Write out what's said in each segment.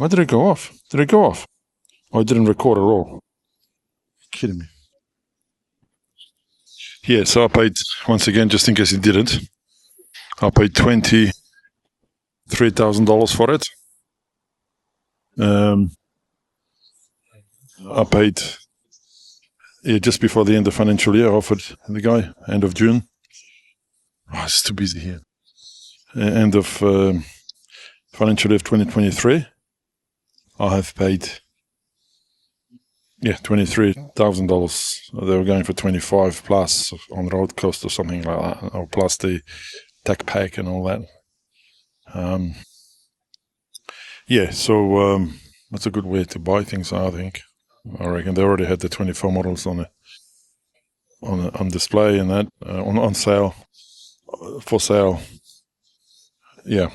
Why did it go off? Did it go off? Oh, it didn't record at all. You're kidding me. Yeah, so I paid, once again, just in case it didn't, I paid $23,000 for it. I paid just before the end of the financial year. I offered the guy end of June. Oh, it's too busy here. End of financial year of 2023. I have paid $23,000. They were going for 25 plus on road cost or something like that, or plus the tech pack and all that. So that's a good way to buy things, I think. I reckon they already had the 24 models on display and that on sale, for sale. Yeah.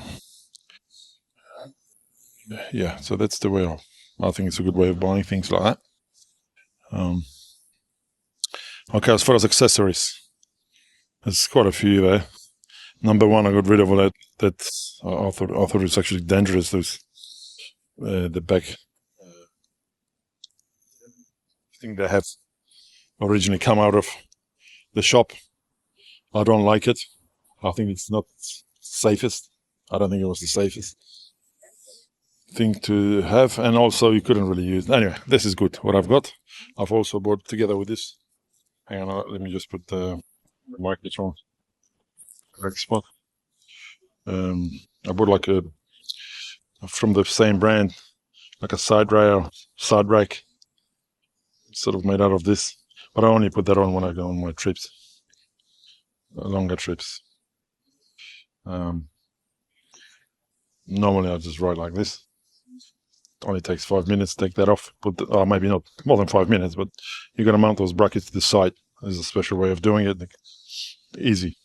So that's the way I think it's a good way of buying things like that. Okay, as far as accessories, there's quite a few there. Number one, I got rid of all that I thought it was actually dangerous. Those the back. I think they have originally come out of the shop. I don't like it. I think it's not safest. I don't think it was the safest thing to have, and also you couldn't really use. Anyway, this is good. What I've got, I've also bought together with this. Hang on, let me just put the microphone correct spot. I bought like from the same brand, like a side rack, sort of made out of this. But I only put that on when I go on my trips, longer trips. Normally I just ride like this. It only takes 5 minutes to take that off. Maybe not more than 5 minutes, but you're going to mount those brackets to the side. There's a special way of doing it. Easy.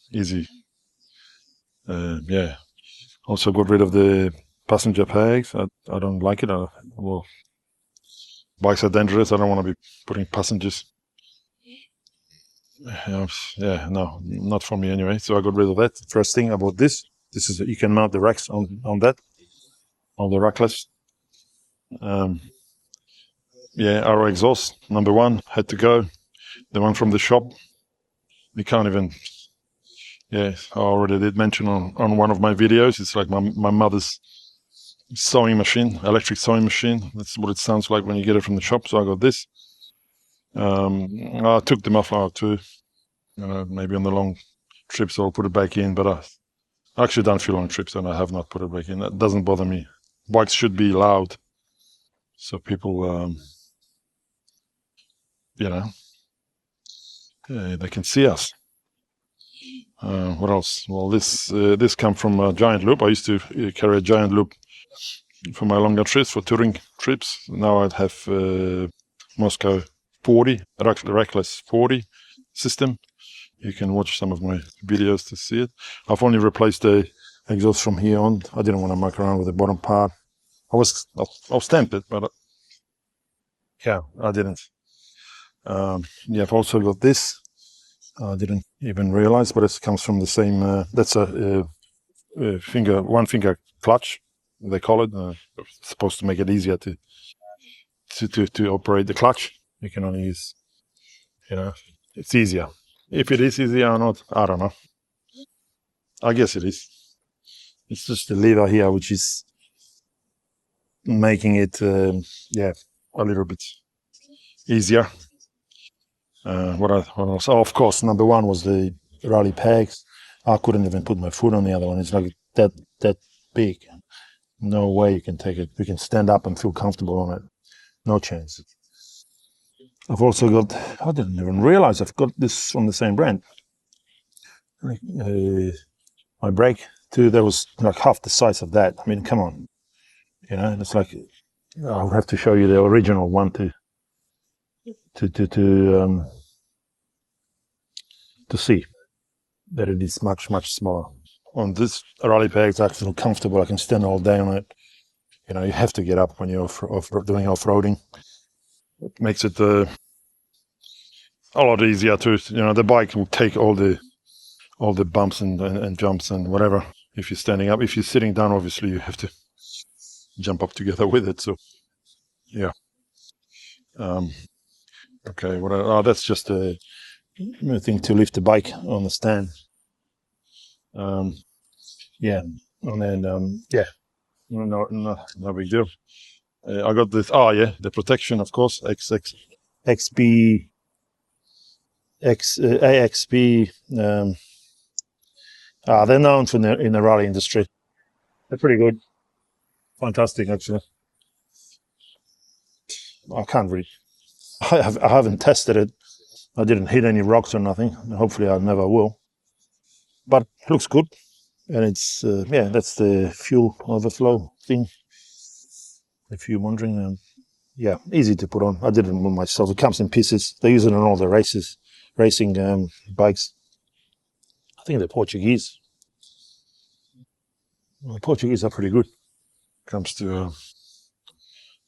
Also got rid of the passenger pegs. I don't like it. Bikes are dangerous. I don't want to be putting passengers. Yeah, no, not for me anyway. So I got rid of that. First thing about this is you can mount the racks on the rackless. Our exhaust, number one, had to go. The one from the shop, we can't even. Yeah, I already did mention on one of my videos. It's like my mother's sewing machine, electric sewing machine. That's what it sounds like when you get it from the shop. So I got this. I took the muffler out too. Maybe on the long trips I'll put it back in, but I actually done a few long trips and I have not put it back in. That doesn't bother me. Bikes should be loud, so people, they can see us. What else? Well, this come from a giant loop. I used to carry a giant loop for my longer trips, for touring trips. Now I have Moscow 40, Rackless 40 system. You can watch some of my videos to see it. I've only replaced the exhaust from here on. I didn't want to muck around with the bottom part. I'll stamp it, but I didn't. I've also got this. I didn't even realize, but it comes from the same. That's a one finger clutch. They call it. It's supposed to make it easier to operate the clutch. You can only use, it's easier. If it is easier or not, I don't know. I guess it is. It's just the lever here, which is making it, a little bit easier. What else? Oh, of course, number one was the rally pegs. I couldn't even put my foot on the other one. It's like that big. No way you can take it. You can stand up and feel comfortable on it. No chance. I've also got, I didn't even realize I've got this from the same brand. My brake too, that was like half the size of that. I mean, come on. It's like, I'll have to show you the original one to see that it is much, much smaller. On this rally peg, it's actually comfortable. I can stand all day on it. You have to get up when you're doing off-roading. It makes it a lot easier to, the bike will take all the bumps and jumps and whatever if you're standing up. If you're sitting down, obviously you have to jump up together with it. So yeah. Okay, that's just a thing to lift the bike on the stand. Yeah, and then yeah, no big deal. I got this. Oh yeah, the protection, of course. XB AXB. They're known for in the rally industry. They're pretty good, fantastic actually. I can't really. I haven't tested it. I didn't hit any rocks or nothing. Hopefully, I never will. But it looks good, and it's yeah, that's the fuel overflow thing. If you're wondering, yeah, easy to put on. I did it myself. It comes in pieces. They use it on all the racing bikes. I think they're Portuguese. Well, the Portuguese are pretty good. Comes to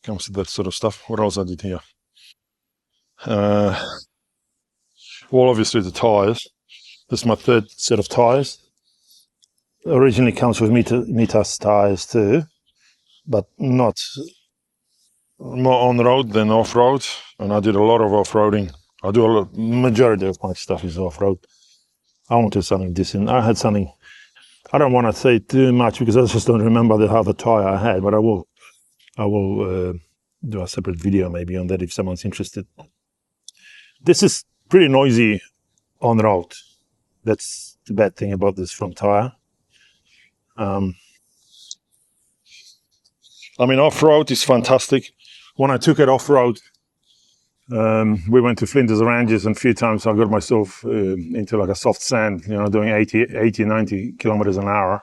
that sort of stuff. What else I did here? Well, obviously the tires. This is my third set of tires. Originally comes with Mitas tires too, but not more on the road than off road. And I did a lot of off roading. I do a lot. Majority of my stuff is off road. I wanted something decent. I had something. I don't want to say too much because I just don't remember the other tire I had, but I will do a separate video maybe on that if someone's interested. This is pretty noisy on the road. That's the bad thing about this front tire. I mean, off-road is fantastic. When I took it off-road, we went to Flinders Ranges, and a few times I got myself into like a soft sand, doing 80, 90 kilometers an hour.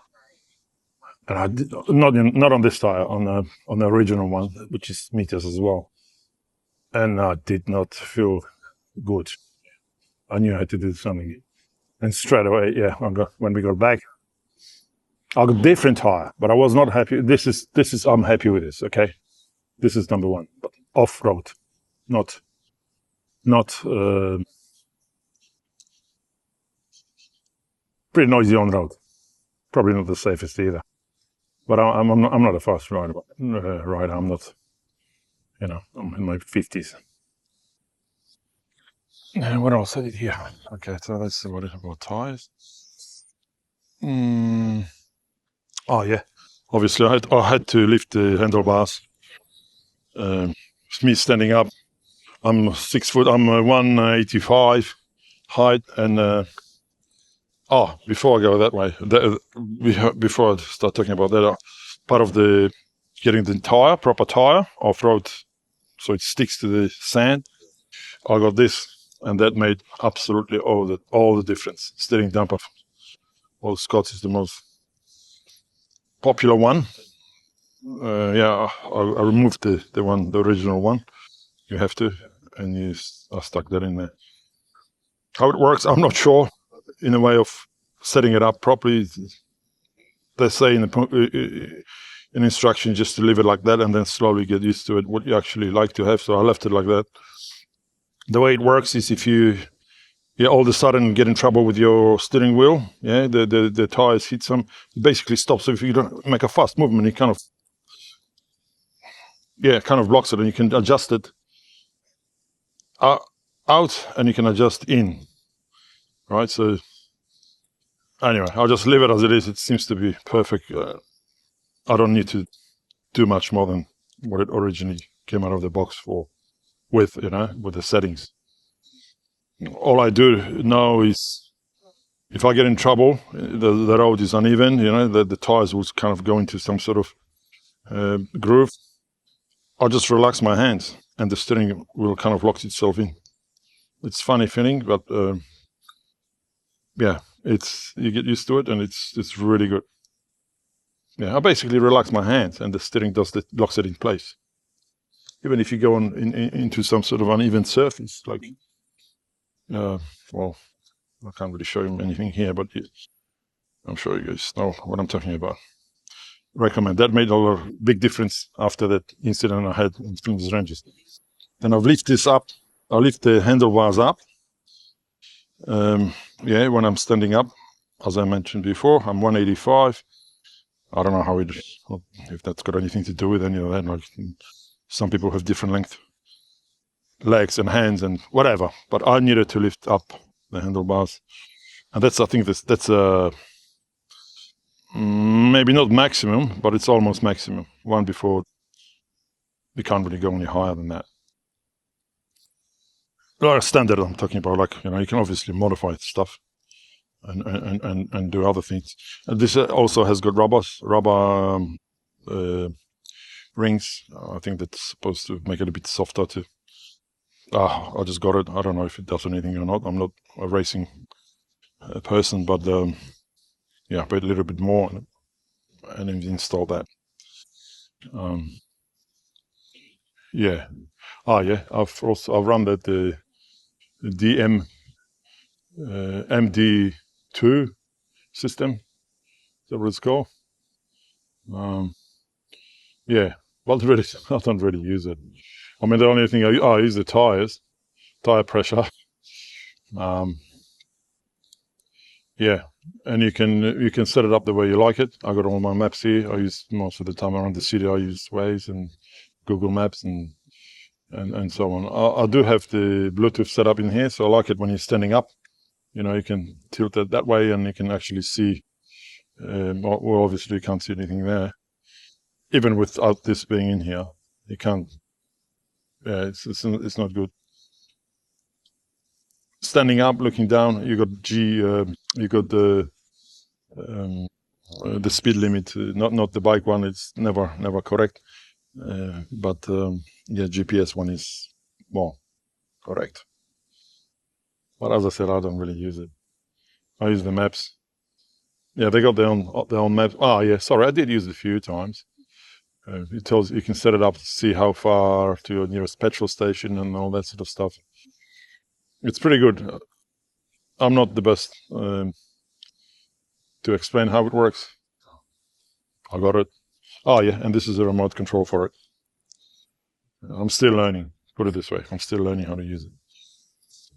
And I did, not on this tire, on the original one, which is Mitas as well. And I did not feel good. I knew I had to do something. And straight away, yeah, when we got back, I got a different tire, but I was not happy. I'm happy with this, okay? This is number one, but off-road, not pretty noisy on the road. Probably not the safest either. But I'm not a fast rider. I'm not, I'm in my 50s. And what else I did here? Okay, so that's what it about tires. Oh yeah, obviously I had to lift the handlebars. Me standing up. I'm 6 foot. I'm 185 height, and before I go that way, before I start talking about that, part of the getting the proper tire off-road, so it sticks to the sand. I got this, and that made absolutely all the difference. Steering dumper, well, Scots is the most popular one. Yeah, I removed the original one. You have to, and I stuck that in there. How it works, I'm not sure. In a way of setting it up properly, they say in an instruction just to leave it like that and then slowly get used to it, what you actually like to have. So I left it like that. The way it works is if you all of a sudden get in trouble with your steering wheel, the tires hit some, it basically stops. So if you don't make a fast movement, it kind of blocks it, and you can adjust it out and you can adjust in, right? So anyway, I'll just leave it as it is. It seems to be perfect. I don't need to do much more than what it originally came out of the box with the settings. All I do now is, if I get in trouble, the road is uneven, the tires will kind of go into some sort of groove. I'll just relax my hands, and the steering will kind of lock itself in. It's a funny feeling, but yeah, you get used to it, and it's really good. Yeah, I basically relax my hands, and the steering locks it in place. Even if you go into some sort of uneven surface, like, well, I can't really show you anything here, but I'm sure you guys know what I'm talking about. Recommend. That made a big difference after that incident I had in Flinders Ranges. Then I've lifted this up. I lift the handlebars up. When I'm standing up, as I mentioned before, I'm 185. I don't know how if that's got anything to do with any of that. Like some people have different length legs and hands and whatever, but I needed to lift up the handlebars, and I think that's maybe not maximum, but it's almost maximum. One before we can't really go any higher than that. Standard I'm talking about, like, you can obviously modify stuff and do other things. And this also has got rubber rings. I think that's supposed to make it a bit softer too. I just got it. I don't know if it does anything or not. I'm not a racing person, but yeah, but a little bit more and install that. Yeah. Yeah. I've run that DM MD2 system. Is that what it's called? Yeah. Well, really, I don't really use it. I mean, the only thing I use the tire pressure. Yeah, and you can set it up the way you like it. I got all my maps here. I use most of the time around the city. I use Waze and Google Maps and so on. I do have the Bluetooth set up in here, so I like it when you're standing up. You can tilt it that way, and you can actually see. Well, obviously you can't see anything there, even without this being in here. You can't. Yeah, it's not good. Standing up, looking down, you got you got the speed limit, not the bike one. It's never correct, but yeah, GPS one is more correct. But as I said, I don't really use it. I use the maps. Yeah, they got their own maps. Yeah, sorry, I did use it a few times. It tells you can set it up to see how far to your nearest petrol station and all that sort of stuff. It's pretty good. I'm not the best to explain how it works. I got it. Yeah, and this is a remote control for it. I'm still learning. Put it this way, I'm still learning how to use it.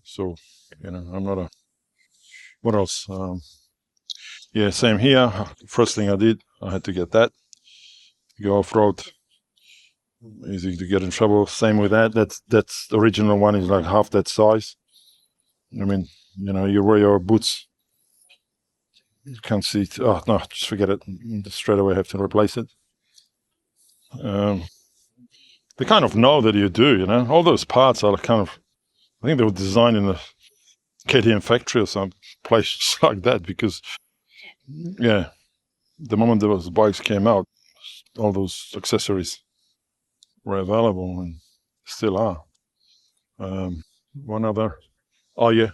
So, I'm not a. What else? Yeah, same here. First thing I did, I had to get that. Go off road. Easy to get in trouble. Same with that. That's the original one is like half that size. I mean, you wear your boots. You can't see it. Oh no, just forget it. Straight away have to replace it. They kind of know that you do. All those parts are kind of. I think they were designed in a KTM factory or some place like that because, yeah, the moment those bikes came out, all those accessories were available and still are. One other. Oh yeah,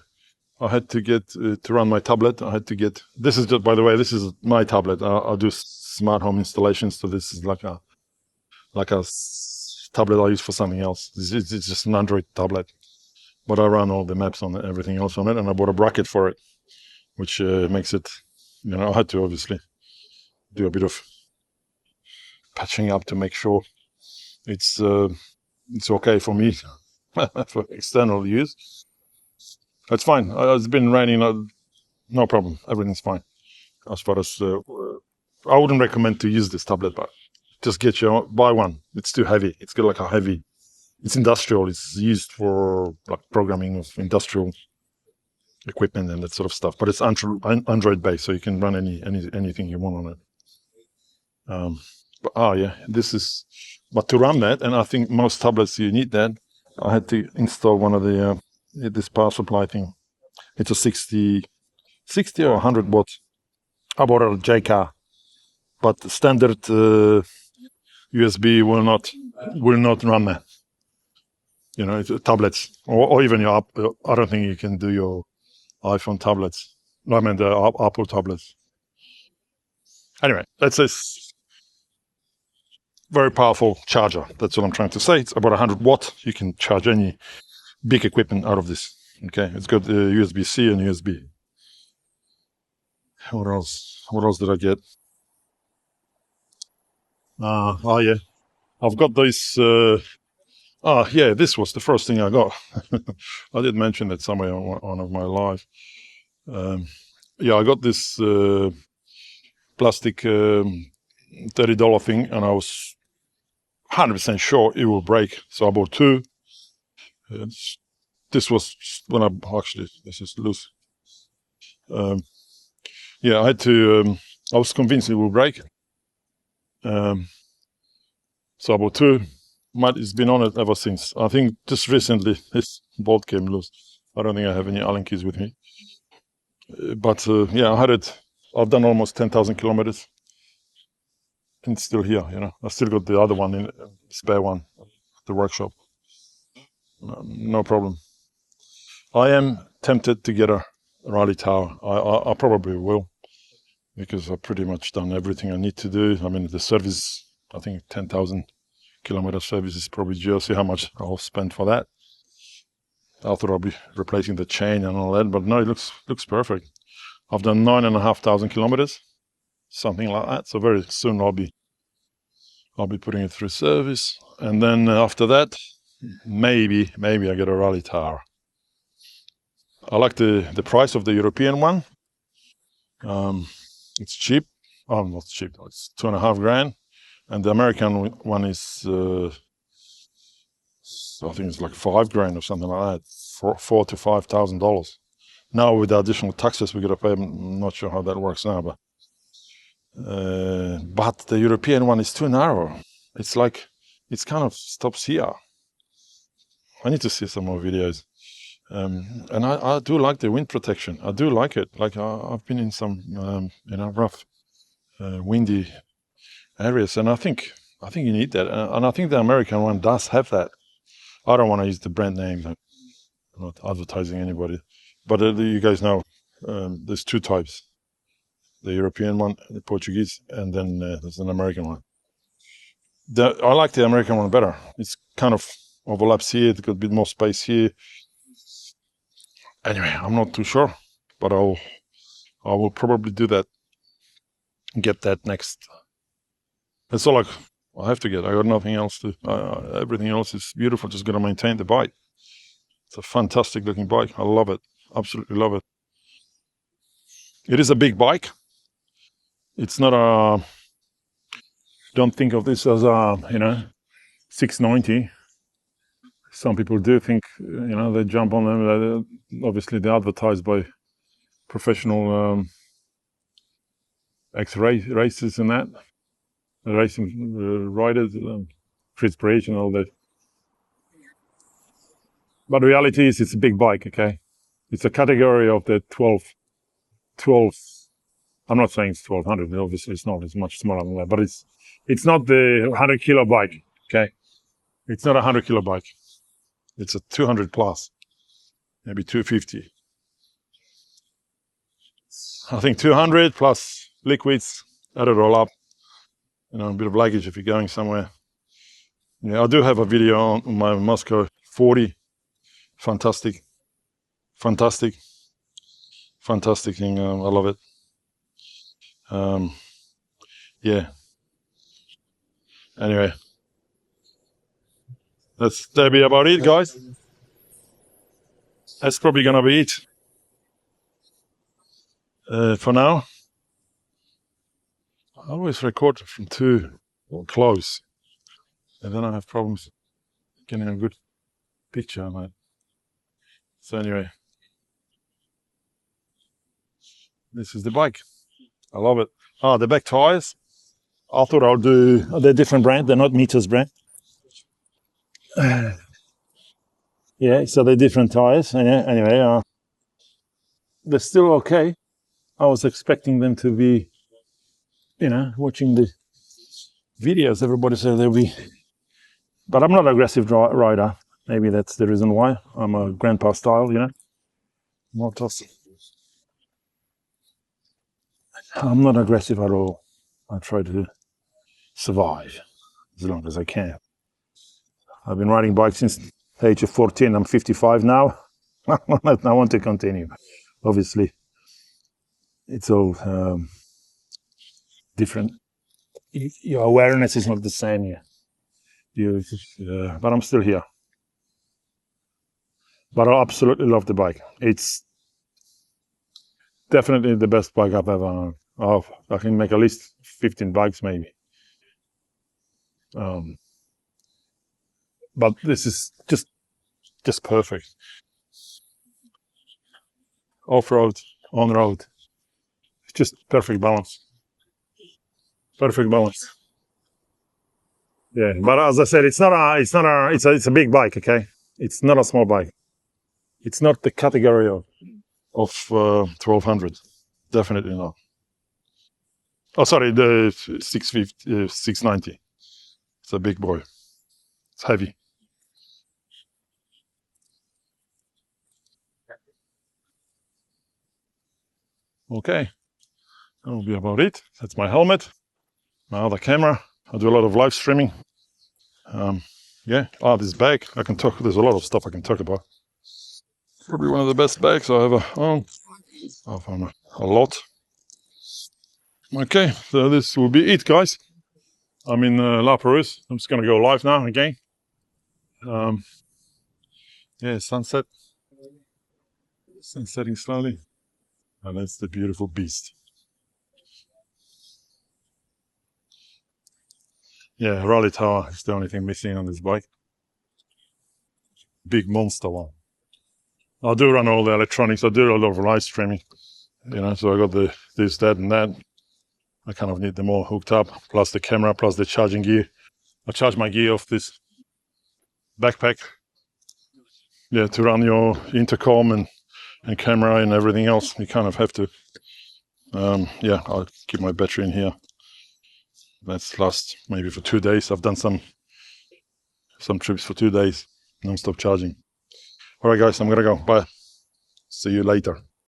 I had to get to run my tablet. I had to get. This is just, by the way, this is my tablet. I do smart home installations, so this is like a tablet I use for something else. It's just an Android tablet, but I run all the maps on it, everything else on it, and I bought a bracket for it, which makes it. I had to obviously do a bit of patching up to make sure it's okay for me for external use. It's fine. It's been raining. No problem. Everything's fine. As far as I wouldn't recommend to use this tablet, but just buy one. It's too heavy. It's got like a heavy. It's industrial. It's used for like programming of industrial equipment and that sort of stuff. But it's Android based, so you can run anything you want on it. But yeah, this is. But to run that, and I think most tablets you need that. I had to install one of the this power supply thing. It's a 60 or 100 watts. I bought a J-car, but the standard USB will not run that. It's tablets or even your app. I don't think you can do your iPhone tablets. No, I mean the Apple tablets. Anyway, that's a very powerful charger. That's what I'm trying to say. It's about 100 watts. You can charge any big equipment out of this. Okay, it's got USB-C and USB. What else? What else did I get? Yeah, I've got this. Yeah, this was the first thing I got. I did mention that somewhere on one of my live. Yeah, I got this plastic $30 thing, and I was 100% sure it will break. So I bought two. This was when this is loose. Yeah, I had to. I was convinced it will break. So I bought two. It's been on it ever since. I think just recently this bolt came loose. I don't think I have any Allen keys with me. But yeah, I had it. I've done almost 10,000 kilometers. And it's still here, I still got the other one, in spare one, at the workshop. No problem. I am tempted to get a rally tower. I probably will, because I've pretty much done everything I need to do. I mean, the service, I think 10,000 kilometer service is probably due. See how much I'll spend for that. I thought I'll be replacing the chain and all that, but no, it looks perfect. I've done 9,500 kilometers, something like that. So very soon I'll be putting it through service, and then after that, maybe I get a rally tower. I like the price of the European one. It's cheap. Oh, not cheap. It's $2.5 grand, and the American one is I think it's like $5 grand or something like that. $4,000 to $5,000. Now with the additional taxes we gotta pay, I'm not sure how that works now, but the European one is too narrow. It's like it's kind of stops here. I need to see some more videos. And I do like the wind protection. I do like it. Like I've been in some rough, windy areas, and I think you need that. And I think the American one does have that. I don't want to use the brand name. I'm not advertising anybody, but you guys know there's two types: the European one, the Portuguese, and then there's an American one. I like the American one better. It's kind of overlaps here. It's got a bit more space here. Anyway, I'm not too sure, but I will probably do that. Get that next. That's all I have to get. I got nothing else to. Everything else is beautiful. Just got to maintain the bike. It's a fantastic looking bike. I love it. Absolutely love it. It is a big bike. It's not a. Don't think of this as a 690. Some people do think, they jump on them. Obviously, they're advertised by professional racers and that, racing riders, for inspiration, all that. But the reality is, it's a big bike, okay? It's a category of the 12. I'm not saying it's 1,200. Obviously, it's not. It's much smaller than that. But it's not the 100 kilo bike, okay? It's not a 100 kilo bike. It's a 200 plus, maybe 250. I think 200 plus liquids, add it all up. A bit of luggage if you're going somewhere. Yeah, I do have a video on my Moscow 40. Fantastic thing. I love it. Yeah. Anyway, that'll be about it, guys. That's probably gonna be it for now. I always record from too close, and then I have problems getting a good picture on it. So anyway, this is the bike. I love it. The back tires. I thought I'll do. They're different brand. They're not Mitas brand. Yeah, so they're different tires. Anyway, they're still okay. I was expecting them to be, watching the videos. Everybody said they'll be, but I'm not an aggressive rider. Maybe that's the reason why. I'm a grandpa style, Motoz. I'm not aggressive at all. I try to survive as long as I can. I've been riding bikes since the age of 14. I'm 55 now. I want to continue. Obviously, it's all different. Your awareness is not the same here. But I'm still here. But I absolutely love the bike. It's definitely the best bike I've ever owned. I can make at least 15 bikes maybe. But this is just perfect. Off-road, on-road, just perfect balance. Perfect balance. Yeah, but as I said, it's a big bike. Okay, it's not a small bike. It's not the category of 1200. Definitely not. Oh, sorry, the 650, 690. It's a big boy. It's heavy. Okay, that will be about it. That's my helmet. My other camera. I do a lot of live streaming. Yeah. This bag. I can talk. There's a lot of stuff I can talk about. Probably one of the best bags I ever owned. I've found a lot. Okay, so this will be it, guys. I'm in La Perouse. I'm just gonna go live now again. Yeah, sunset. Sun setting slowly. And that's the beautiful beast. Yeah, rally tower is the only thing missing on this bike. Big monster one. I do run all the electronics. I do a lot of live streaming. So I got this, that, and that. I kind of need them all hooked up, plus the camera, plus the charging gear. I charge my gear off this backpack. Yeah, to run your intercom and camera and everything else, you kind of have to. Yeah, I'll keep my battery in here. That's last maybe for 2 days. I've done some trips for 2 days, non-stop charging. All right, guys, I'm gonna go. Bye. See you later.